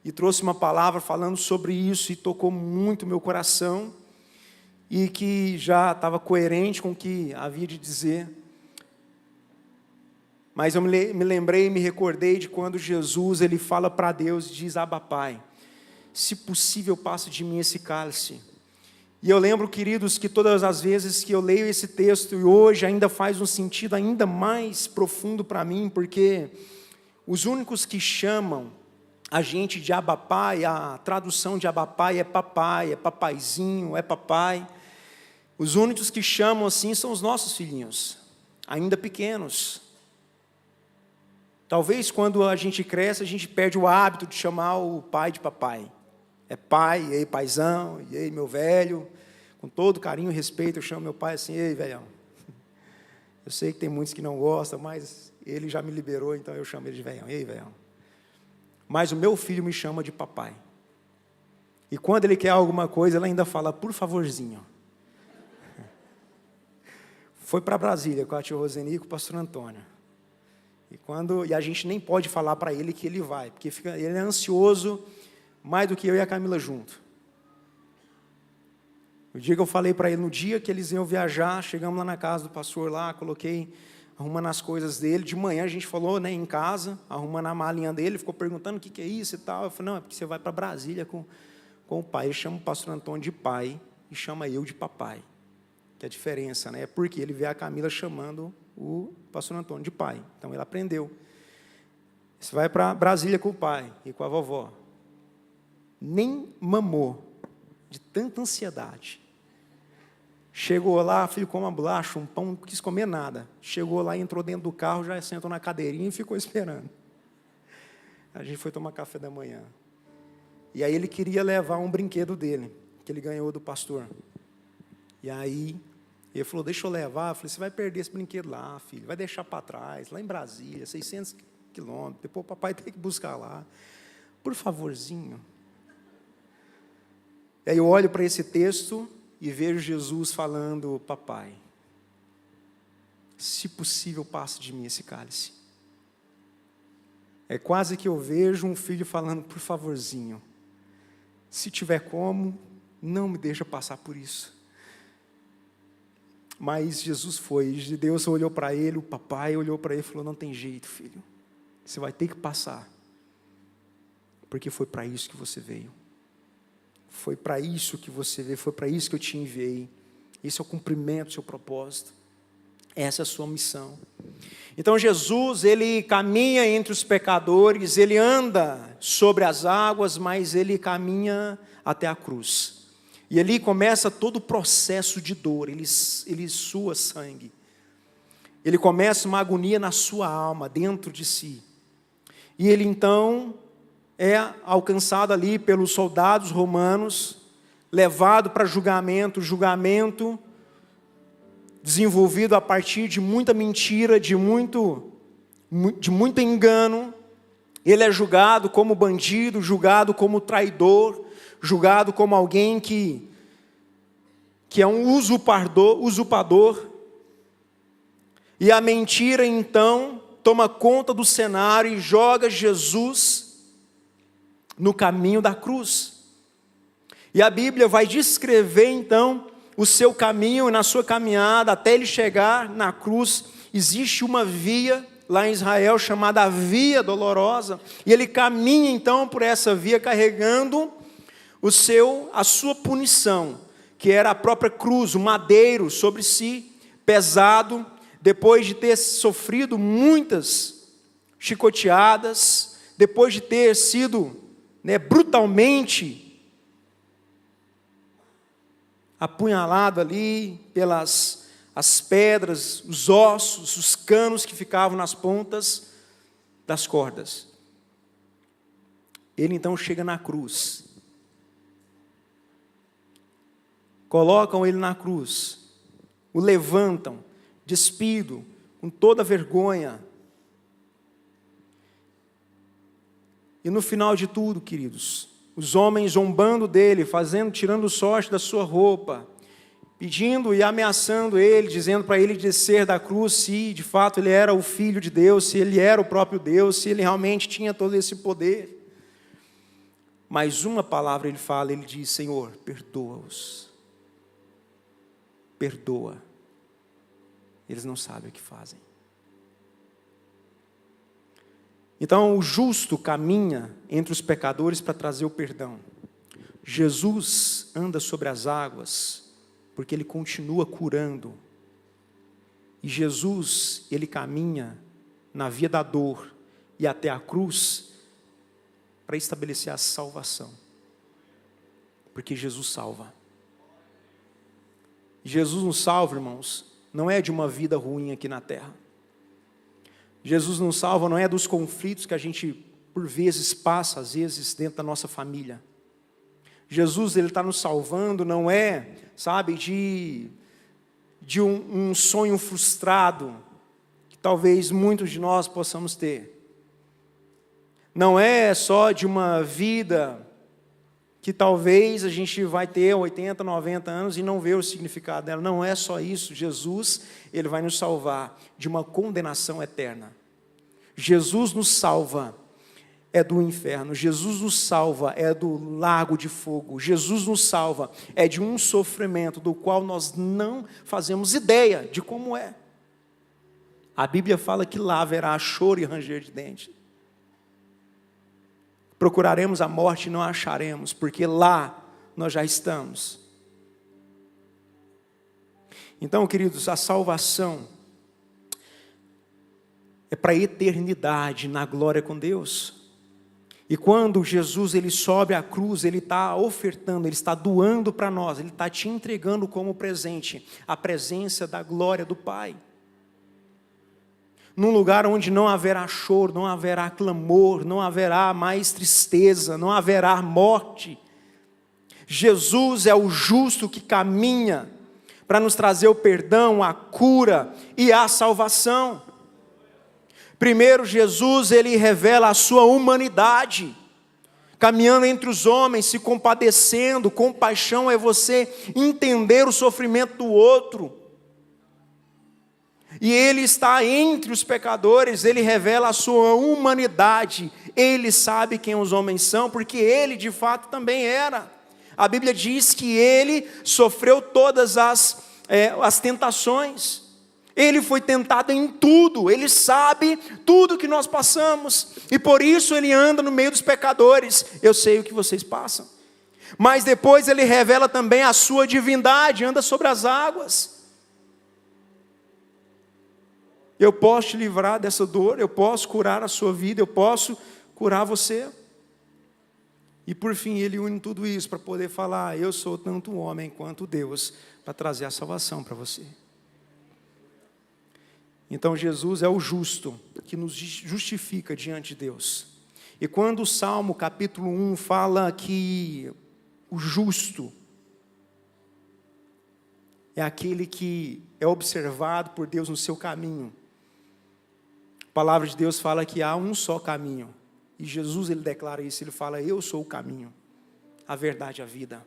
e trouxe uma palavra falando sobre isso, e tocou muito meu coração, e que já estava coerente com o que havia de dizer. Mas eu me lembrei, me recordei de quando Jesus, ele fala para Deus e diz: Abba Pai, se possível passa de mim esse cálice. E eu lembro, queridos, que todas as vezes que eu leio esse texto, e hoje ainda faz um sentido ainda mais profundo para mim, porque os únicos que chamam a gente de Abba Pai, a tradução de Abba Pai é papai, é papaizinho, é papai. Os únicos que chamam assim são os nossos filhinhos, ainda pequenos. Talvez quando a gente cresce, a gente perde o hábito de chamar o pai de papai. É pai, e aí paizão, e aí meu velho. Com todo carinho e respeito, eu chamo meu pai assim: ei, velhão. Eu sei que tem muitos que não gostam, mas ele já me liberou, então eu chamo ele de velhão. Ei, velhão. Mas o meu filho me chama de papai. E quando ele quer alguma coisa, ela ainda fala, por favorzinho. Foi para Brasília com a tia Roseni e com o pastor Antônio. E a gente nem pode falar para ele que ele vai, porque ele é ansioso mais do que eu e a Camila junto. O dia que eu falei para ele, no dia que eles iam viajar, chegamos lá na casa do pastor lá, coloquei, arrumando as coisas dele. De manhã a gente falou, né, em casa, arrumando a malinha dele, ficou perguntando o que é isso e tal. Eu falei, não, é porque você vai para Brasília com o pai. Ele chama o pastor Antônio de pai e chama eu de papai. Que é a diferença, né? É porque ele vê a Camila chamando o pastor Antônio de pai. Então ele aprendeu. Você vai para Brasília com o pai e com a vovó. Nem mamou, de tanta ansiedade. Chegou lá, filho, come uma bolacha, um pão, não quis comer nada. Chegou lá, entrou dentro do carro, já sentou na cadeirinha e ficou esperando. A gente foi tomar café da manhã. E aí ele queria levar um brinquedo dele, que ele ganhou do pastor. E aí ele falou, deixa eu levar. Eu falei, você vai perder esse brinquedo lá, filho, vai deixar para trás, lá em Brasília, 600 quilômetros, depois o papai tem que buscar lá. Por favorzinho. E aí eu olho para esse texto e vejo Jesus falando, papai, se possível, passe de mim esse cálice. É quase que eu vejo um filho falando, por favorzinho, se tiver como, não me deixa passar por isso. Mas Jesus foi, Deus olhou para ele, o papai olhou para ele e falou, não tem jeito, filho, você vai ter que passar, porque foi para isso que você veio. Foi para isso que você veio, foi para isso que eu te enviei. Esse é o cumprimento do seu propósito. Essa é a sua missão. Então Jesus, ele caminha entre os pecadores, ele anda sobre as águas, mas ele caminha até a cruz. E ali começa todo o processo de dor, ele sua sangue. Ele começa uma agonia na sua alma, dentro de si. E ele então é alcançado ali pelos soldados romanos, levado para julgamento desenvolvido a partir de muita mentira, de muito engano. Ele é julgado como bandido, julgado como traidor, julgado como alguém que é um usurpador. E a mentira então toma conta do cenário e joga Jesus no caminho da cruz. E a Bíblia vai descrever então o seu caminho e na sua caminhada até ele chegar na cruz. Existe uma via lá em Israel chamada Via Dolorosa, e ele caminha então por essa via carregando a sua punição, que era a própria cruz, o madeiro sobre si, pesado, depois de ter sofrido muitas chicoteadas, depois de ter sido brutalmente apunhalado ali pelas as pedras, os ossos, os canos que ficavam nas pontas das cordas. Ele então chega na cruz. Colocam ele na cruz, o levantam, despido, com toda vergonha. E no final de tudo, queridos, os homens zombando dele, tirando sorte da sua roupa, pedindo e ameaçando ele, dizendo para ele descer da cruz, se de fato ele era o Filho de Deus, se ele era o próprio Deus, se ele realmente tinha todo esse poder. Mas uma palavra ele fala, ele diz, Senhor, perdoa-os. Perdoa. Eles não sabem o que fazem. Então o justo caminha entre os pecadores para trazer o perdão. Jesus anda sobre as águas porque ele continua curando. E Jesus, ele caminha na via da dor e até a cruz para estabelecer a salvação. Porque Jesus salva. Jesus nos salva, irmãos, não é de uma vida ruim aqui na terra. Jesus nos salva não é dos conflitos que a gente, por vezes, passa, às vezes, dentro da nossa família. Jesus, ele está nos salvando, não é, sabe, de um sonho frustrado, que talvez muitos de nós possamos ter. Não é só de uma vida que talvez a gente vai ter 80, 90 anos e não ver o significado dela. Não é só isso. Jesus, Ele vai nos salvar de uma condenação eterna. Jesus nos salva é do inferno. Jesus nos salva é do lago de fogo. Jesus nos salva é de um sofrimento do qual nós não fazemos ideia de como é. A Bíblia fala que lá haverá choro e ranger de dentes. Procuraremos a morte e não a acharemos, porque lá nós já estamos. Então, queridos, a salvação é para a eternidade na glória com Deus. E quando Jesus ele sobe à cruz, Ele está ofertando, Ele está doando para nós, Ele está te entregando como presente a presença da glória do Pai. Num lugar onde não haverá choro, não haverá clamor, não haverá mais tristeza, não haverá morte. Jesus é o justo que caminha para nos trazer o perdão, a cura e a salvação. Primeiro, Jesus, Ele revela a sua humanidade, caminhando entre os homens, se compadecendo. Compaixão é você entender o sofrimento do outro. E Ele está entre os pecadores, Ele revela a sua humanidade. Ele sabe quem os homens são, porque Ele de fato também era. A Bíblia diz que Ele sofreu todas as tentações. Ele foi tentado em tudo, Ele sabe tudo que nós passamos. E por isso Ele anda no meio dos pecadores. Eu sei o que vocês passam. Mas depois Ele revela também a sua divindade, anda sobre as águas. Eu posso te livrar dessa dor, eu posso curar a sua vida, eu posso curar você. E por fim, Ele une tudo isso para poder falar: eu sou tanto homem quanto Deus, para trazer a salvação para você. Então Jesus é o justo, que nos justifica diante de Deus. E quando o Salmo capítulo 1 fala que o justo é aquele que é observado por Deus no seu caminho, a palavra de Deus fala que há um só caminho. E Jesus, Ele declara isso, Ele fala: eu sou o caminho, a verdade e a vida.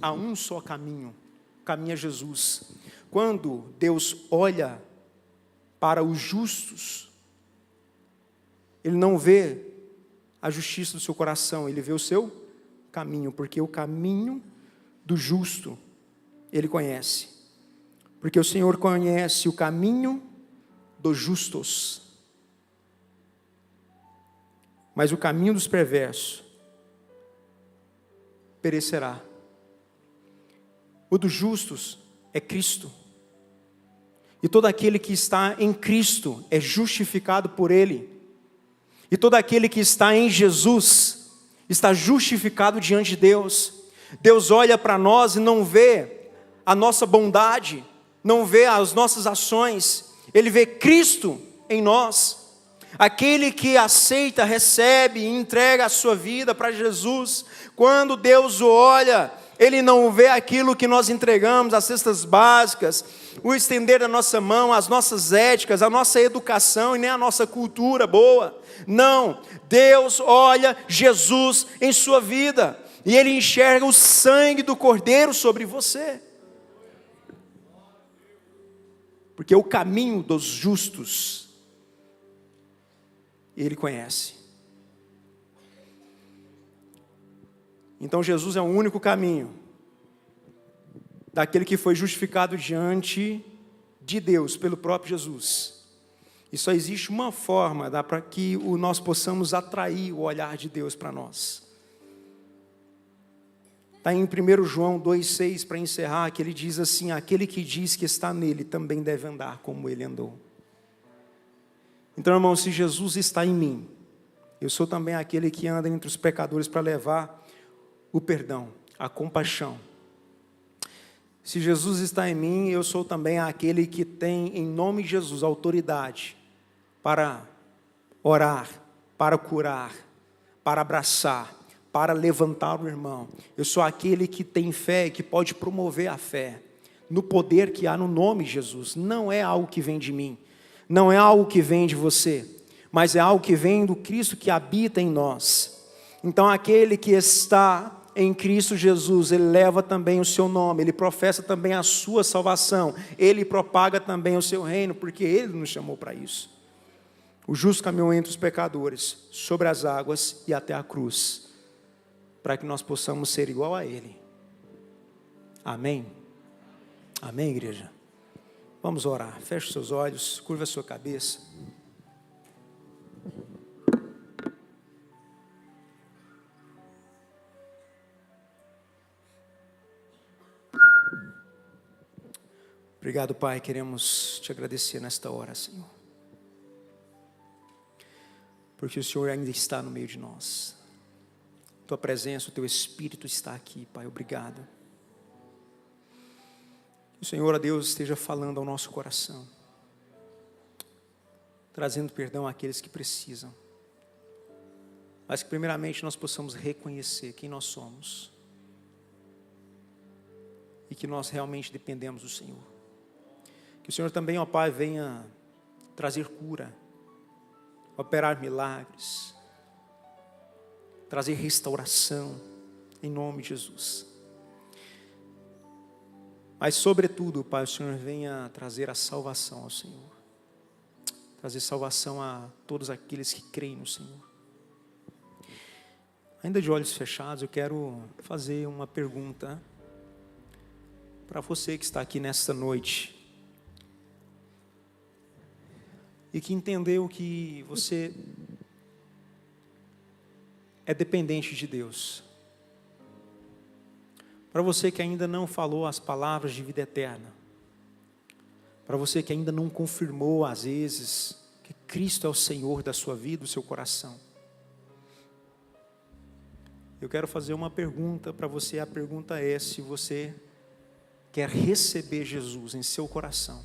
Há um só caminho, o caminho é Jesus. Quando Deus olha para os justos, Ele não vê a justiça do seu coração, Ele vê o seu caminho, porque o caminho do justo Ele conhece. Porque o Senhor conhece o caminho dos justos, mas o caminho dos perversos perecerá. O dos justos é Cristo. E todo aquele que está em Cristo é justificado por Ele. E todo aquele que está em Jesus está justificado diante de Deus. Deus olha para nós e não vê a nossa bondade, não vê as nossas ações. Ele vê Cristo em nós. Aquele que aceita, recebe e entrega a sua vida para Jesus. Quando Deus o olha, Ele não vê aquilo que nós entregamos, as cestas básicas, o estender da nossa mão, as nossas éticas, a nossa educação e nem a nossa cultura boa. Não, Deus olha Jesus em sua vida e Ele enxerga o sangue do Cordeiro sobre você. Porque o caminho dos justos Ele conhece. Então Jesus é o único caminho daquele que foi justificado diante de Deus pelo próprio Jesus. E só existe uma forma para que nós possamos atrair o olhar de Deus para nós. Está em 1 João 2,6 para encerrar, que ele diz assim: aquele que diz que está nele também deve andar como ele andou. Então, irmão, se Jesus está em mim, eu sou também aquele que anda entre os pecadores para levar o perdão, a compaixão. Se Jesus está em mim, eu sou também aquele que tem, em nome de Jesus, autoridade para orar, para curar, para abraçar, para levantar o irmão. Eu sou aquele que tem fé, que pode promover a fé, no poder que há no nome de Jesus. Não é algo que vem de mim, não é algo que vem de você, mas é algo que vem do Cristo que habita em nós. Então aquele que está em Cristo Jesus, ele leva também o seu nome, ele professa também a sua salvação, ele propaga também o seu reino, porque ele nos chamou para isso. O justo caminhou entre os pecadores, sobre as águas e até a cruz, para que nós possamos ser igual a ele. Amém? Amém, igreja? Vamos orar. Feche seus olhos, curva a sua cabeça. Obrigado, Pai, queremos te agradecer nesta hora, Senhor, porque o Senhor ainda está no meio de nós. Tua presença, o Teu Espírito está aqui, Pai, obrigado. Que o Senhor, ó Deus, esteja falando ao nosso coração, trazendo perdão àqueles que precisam, mas que primeiramente nós possamos reconhecer quem nós somos e que nós realmente dependemos do Senhor. Que o Senhor também, ó Pai, venha trazer cura, operar milagres, trazer restauração, em nome de Jesus. Mas sobretudo, Pai, o Senhor venha trazer a salvação ao Senhor, trazer salvação a todos aqueles que creem no Senhor. Ainda de olhos fechados, eu quero fazer uma pergunta para você que está aqui nesta noite e que entendeu que você é dependente de Deus. Para você que ainda não falou as palavras de vida eterna, para você que ainda não confirmou às vezes que Cristo é o Senhor da sua vida, do seu coração, eu quero fazer uma pergunta para você. A pergunta é se você quer receber Jesus em seu coração.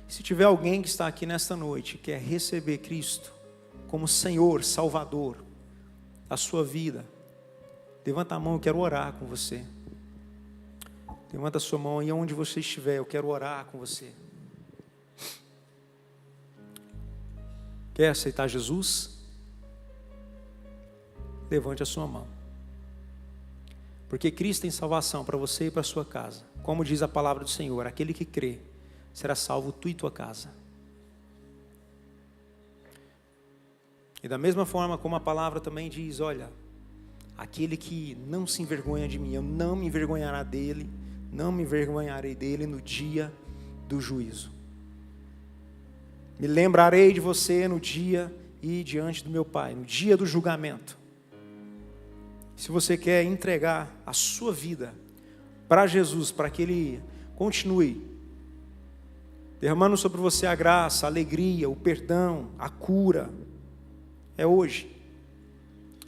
Se tiver alguém que está aqui nesta noite, quer receber Cristo como Senhor, Salvador da sua vida, levanta a mão, eu quero orar com você. Levanta a sua mão aí onde você estiver, eu quero orar com você. Quer aceitar Jesus? Levante a sua mão. Porque Cristo tem salvação para você e para a sua casa. Como diz a palavra do Senhor, aquele que crê será salvo tu e tua casa. E da mesma forma como a palavra também diz, olha, aquele que não se envergonha de mim, eu não me envergonharei dele no dia do juízo. Me lembrarei de você no dia e diante do meu Pai, no dia do julgamento. Se você quer entregar a sua vida para Jesus, para que Ele continue derramando sobre você a graça, a alegria, o perdão, a cura, é hoje.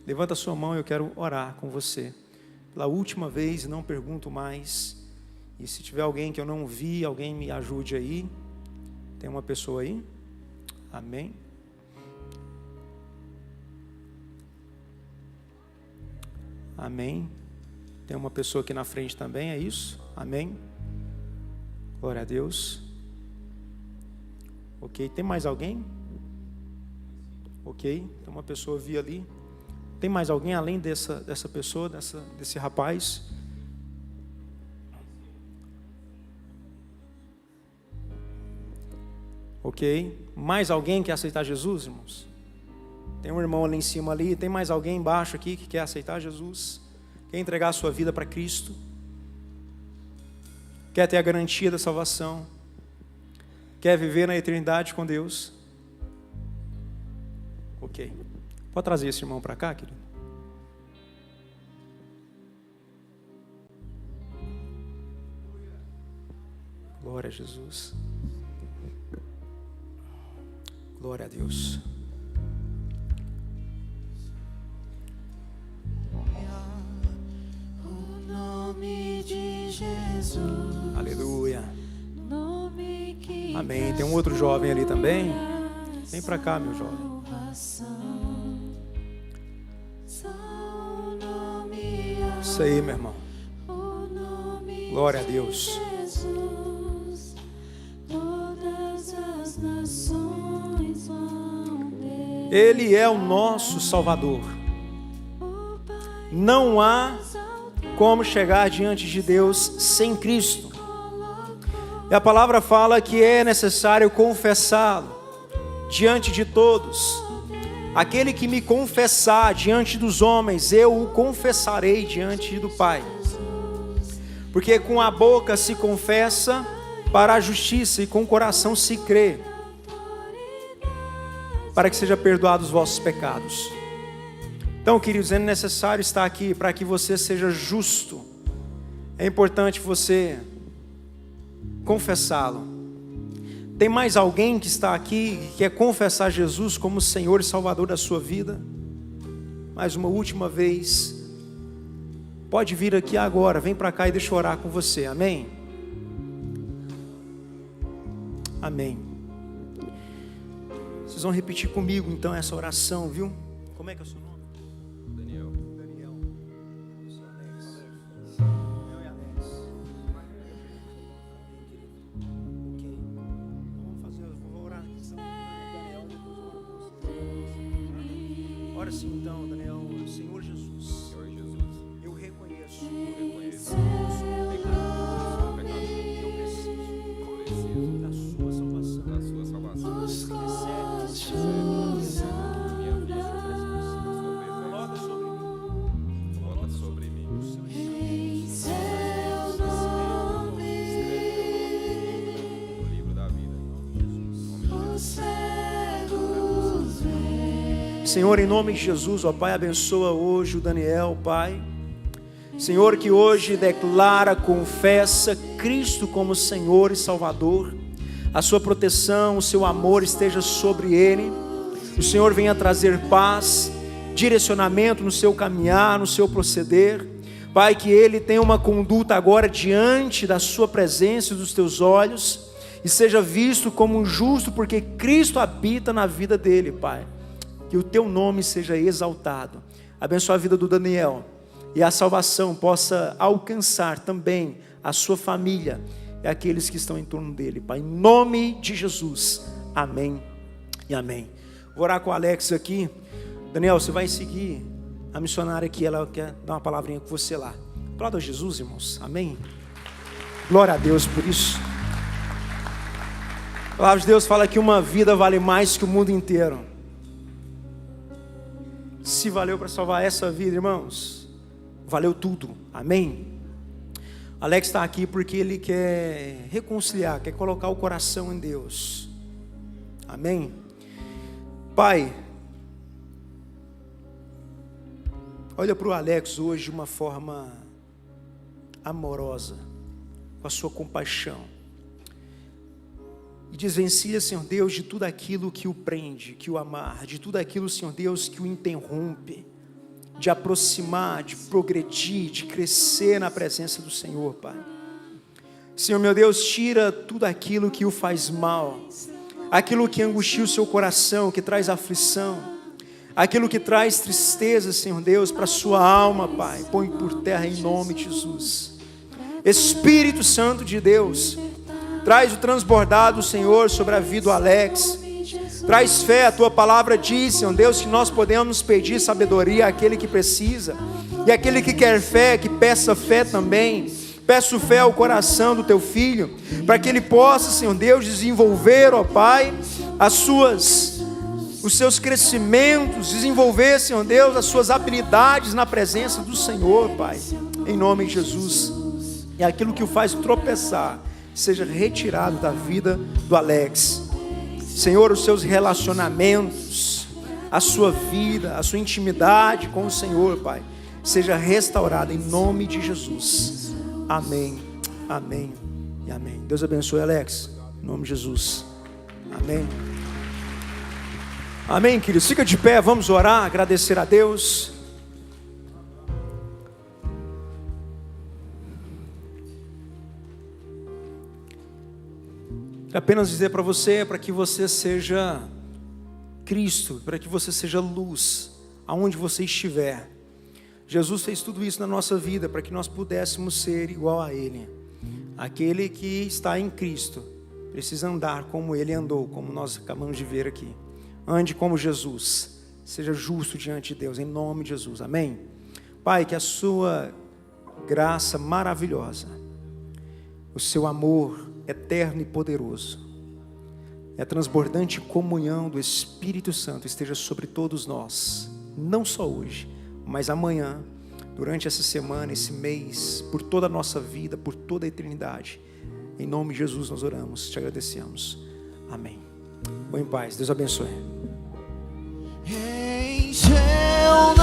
Levanta a sua mão e eu quero orar com você. Pela última vez, não pergunto mais. E se tiver alguém que eu não vi, alguém me ajude aí. Tem uma pessoa aí? Amém. Amém. Tem uma pessoa aqui na frente também, é isso? Amém. Glória a Deus. Ok, tem mais alguém? Ok, tem uma pessoa vi ali. Tem mais alguém além dessa pessoa, desse rapaz? Ok, mais alguém quer aceitar Jesus, irmãos? Tem um irmão ali em cima ali, tem mais alguém embaixo aqui que quer aceitar Jesus? Quer entregar a sua vida para Cristo? Quer ter a garantia da salvação? Quer viver na eternidade com Deus? Ok. Pode trazer esse irmão para cá, querido? Glória a Jesus. Glória a Deus. O nome de Jesus. Aleluia. Nome que Amém. Tem um outro jovem ali também. Vem para cá, meu jovem. Isso aí, meu irmão. Glória a Deus. Ele é o nosso Salvador. Não há como chegar diante de Deus sem Cristo. E a palavra fala que é necessário confessá-lo diante de todos. Aquele que me confessar diante dos homens, eu o confessarei diante do Pai. Porque com a boca se confessa para a justiça e com o coração se crê, para que seja perdoados os vossos pecados. Então, queridos, é necessário estar aqui para que você seja justo. É importante você confessá-lo. Tem mais alguém que está aqui que quer confessar Jesus como Senhor e Salvador da sua vida? Mais uma última vez. Pode vir aqui agora, vem para cá e deixa eu orar com você, amém? Amém. Vocês vão repetir comigo então essa oração, viu? Como é que é o seu nome? Daniel. Ora sim então, Daniel. Senhor Jesus, eu reconheço, eu sou pecador, eu preciso da sua salvação, recebe minha vida, coloca sobre mim, Em seu nome, no livro da vida, os cegos veem. Senhor, em nome de Jesus, ó Pai, abençoa hoje o Daniel, Pai. Senhor, que hoje declara, confessa Cristo como Senhor e Salvador. A sua proteção, o seu amor esteja sobre ele. O Senhor venha trazer paz, direcionamento no seu caminhar, no seu proceder. Pai, que ele tenha uma conduta agora diante da sua presença e dos teus olhos, e seja visto como um justo, porque Cristo habita na vida dele, Pai. Que o teu nome seja exaltado. Abençoa a vida do Daniel, e a salvação possa alcançar também a sua família e aqueles que estão em torno dele, Pai. Em nome de Jesus, amém e amém. Vou orar com o Alex aqui. Daniel, você vai seguir a missionária aqui, ela quer dar uma palavrinha com você lá. Glória a Jesus, irmãos, amém. Glória a Deus por isso. A palavra de Deus fala que uma vida vale mais que o mundo inteiro. Se valeu para salvar essa vida, irmãos, valeu tudo, amém? Alex está aqui porque ele quer reconciliar, quer colocar o coração em Deus, amém? Pai, olha para o Alex hoje de uma forma amorosa, com a sua compaixão, e desvencilha, Senhor Deus, de tudo aquilo que o prende, que o amarra, de tudo aquilo, Senhor Deus, que o interrompe, de aproximar, de progredir, de crescer na presença do Senhor, Pai. Senhor meu Deus, tira tudo aquilo que o faz mal, aquilo que angustia o seu coração, que traz aflição, aquilo que traz tristeza, Senhor Deus, para a sua alma, Pai. Põe por terra em nome de Jesus. Espírito Santo de Deus, traz o transbordado, Senhor, sobre a vida do Alex. Traz fé, a tua palavra diz, Senhor Deus, que nós podemos pedir sabedoria àquele que precisa. E aquele que quer fé, que peça fé também. Peço fé ao coração do teu filho, para que ele possa, Senhor Deus, desenvolver, ó Pai, os seus crescimentos, desenvolver, Senhor Deus, as suas habilidades na presença do Senhor, Pai. Em nome de Jesus. E aquilo que o faz tropeçar seja retirado da vida do Alex. Senhor, os seus relacionamentos, a sua vida, a sua intimidade com o Senhor, Pai, seja restaurada em nome de Jesus. Amém, amém e amém. Deus abençoe, Alex, em nome de Jesus. Amém. Amém, queridos. Fica de pé, vamos orar, agradecer a Deus. Apenas dizer para você, para que você seja Cristo, para que você seja luz, aonde você estiver. Jesus fez tudo isso na nossa vida, para que nós pudéssemos ser igual a Ele. Aquele que está em Cristo, precisa andar como Ele andou, como nós acabamos de ver aqui. Ande como Jesus, seja justo diante de Deus, em nome de Jesus, amém? Pai, que a sua graça maravilhosa, o seu amor eterno e poderoso, e a transbordante comunhão do Espírito Santo esteja sobre todos nós, não só hoje, mas amanhã, durante essa semana, esse mês, por toda a nossa vida, por toda a eternidade. Em nome de Jesus nós oramos, te agradecemos. Amém. Vou em paz, Deus abençoe. Em seu